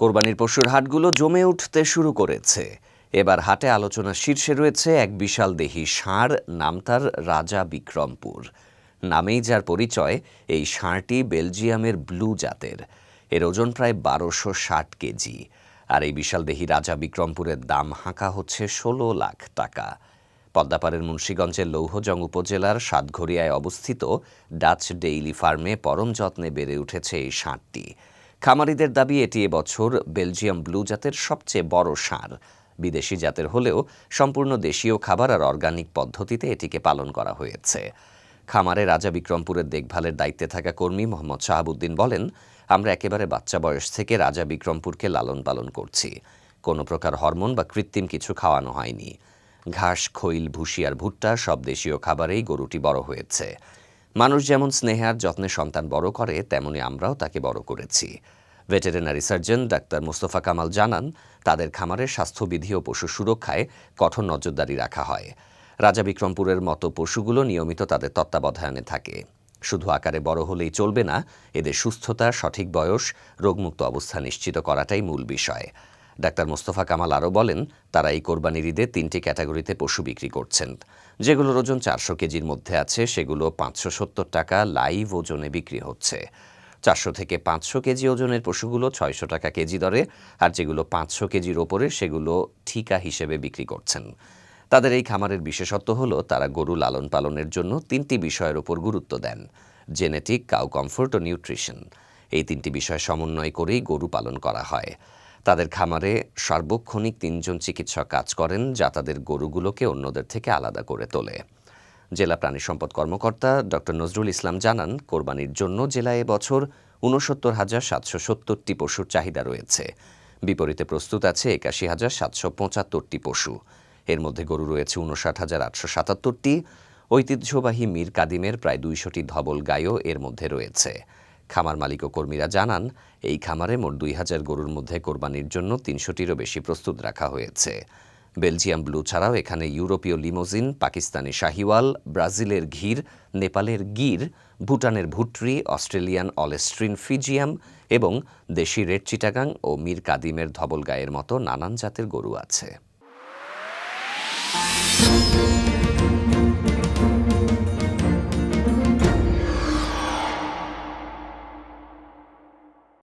কোরবানির পশুর হাটগুলো জমে উঠতে শুরু করেছে। এবার হাটে আলোচনার শীর্ষে রয়েছে এক বিশাল দেহী ষাঁড়, নাম তার রাজা বিক্রমপুর। নামেই যার পরিচয়, এই ষাঁড়টি বেলজিয়ামের ব্লু জাতের। এর ওজন প্রায় ১২৬০ কেজি। আর এই বিশাল দেহী রাজা বিক্রমপুরের দাম হাঁকা হচ্ছে ১৬ লাখ টাকা। পদ্মাপাড়ের মুন্সিগঞ্জের লৌহজং উপজেলার সাতঘরিয়ায় অবস্থিত ডাচ ডেইলি ফার্মে পরম যত্নে বেড়ে উঠেছে এই ষাঁড়টি। খামারিদের দাবি, এটি এবছর বেলজিয়াম ব্লু জাতের সবচেয়ে বড় ষাঁড়। বিদেশি জাতের হলেও সম্পূর্ণ দেশীয় খাবার আর অর্গানিক পদ্ধতিতে এটিকে পালন করা হয়েছে। খামারে রাজা বিক্রমপুরের দেখভালের দায়িত্বে থাকা কর্মী মোহাম্মদ শাহাবুদ্দিন বলেন, আমরা একেবারে বাচ্চা বয়স থেকে রাজা বিক্রমপুরকে লালন পালন করছি। কোনো প্রকার হরমোন বা কৃত্রিম কিছু খাওয়ানো হয়নি। ঘাস, খৈল, ভুসি আর ভুট্টা সব দেশীয় খাবারেই গরুটি বড় হয়েছে। মানুষ যেমন স্নেহে আর যত্নে সন্তান বড় করে, তেমনি আমরাও তাকে বড় করেছি। Veterinary surgeon doctor Mostafa Kamal জানান, তাদের খামারের স্বাস্থ্যবিধি ও পশু সুরক্ষায় কঠোর নজরদারি রাখা হয়। রাজা বিক্রমপুরের মতো পশুগুলো নিয়মিত তাদের তত্ত্বাবধানে থাকে। শুধু আকারে বড় হলেই চলবে না, এদের সুস্থতা, সঠিক বয়স, রোগমুক্ত অবস্থা নিশ্চিত করাটাই মূল বিষয়। ডাক্তার মোস্তফা কামাল আরও বলেন, তারা এই কোরবানির ঈদে ৩টি ক্যাটাগরিতে পশু বিক্রি করছেন। যেগুলোর ওজন ৪০০ কেজির মধ্যে আছে, সেগুলো ৫৭০ টাকা লাইভ ওজনে বিক্রি হচ্ছে। ৪০০ থেকে ৫০০ কেজি ওজনের পশুগুলো ৬০০ টাকা কেজি দরে, আর যেগুলো ৫০০ কেজির ওপরে সেগুলো ঠিকা হিসেবে বিক্রি করছেন। তাদের এই খামারের বিশেষত্ব হলো, তারা গরু লালন পালনের জন্য ৩টি বিষয়ের ওপর গুরুত্ব দেন: জেনেটিক, কাউ কমফোর্ট ও নিউট্রিশন। এই ৩টি বিষয় সমন্বয় করেই গরু পালন করা হয়। তাদের খামারে সার্বক্ষণিক ৩ জন চিকিৎসক কাজ করেন, যা তাদের গরুগুলোকে অন্যদের থেকে আলাদা করে তোলে। জেলা প্রাণী সম্পদ কর্মকর্তা ডক্টর নজরুল ইসলাম জানান, কোরবানির জন্য জেলায় এবছর ৬৯,৭৭০টি পশুর চাহিদা রয়েছে। বিপরীতে প্রস্তুত আছে ৮১,৭৭৫টি পশু। এর মধ্যে গরু রয়েছে ৫৯,৮৭৭টি। ঐতিহ্যবাহী মীর কাদিমের প্রায় ২০০টি ধবল গাইও এর মধ্যে রয়েছে। খামার মালিক ও কর্মীরা জানান, এই খামারে মোট ২,০০০ গরুর মধ্যে কোরবানির জন্য ৩০০টিরও বেশি প্রস্তুত রাখা হয়েছে। বেলজিয়াম ব্লু ছাড়াও এখানে ইউরোপীয় লিমোজিন, পাকিস্তানি শাহিওয়াল, ব্রাজিলের ঘির, নেপালের গির, ভুটানের ভুট্রি, অস্ট্রেলিয়ান অলেস্ট্রিন ফিজিয়াম এবং দেশি রেড চিটাগাং ও মীর কাদিমের ধবল গায়ের মতো নানান জাতের গরু আছে।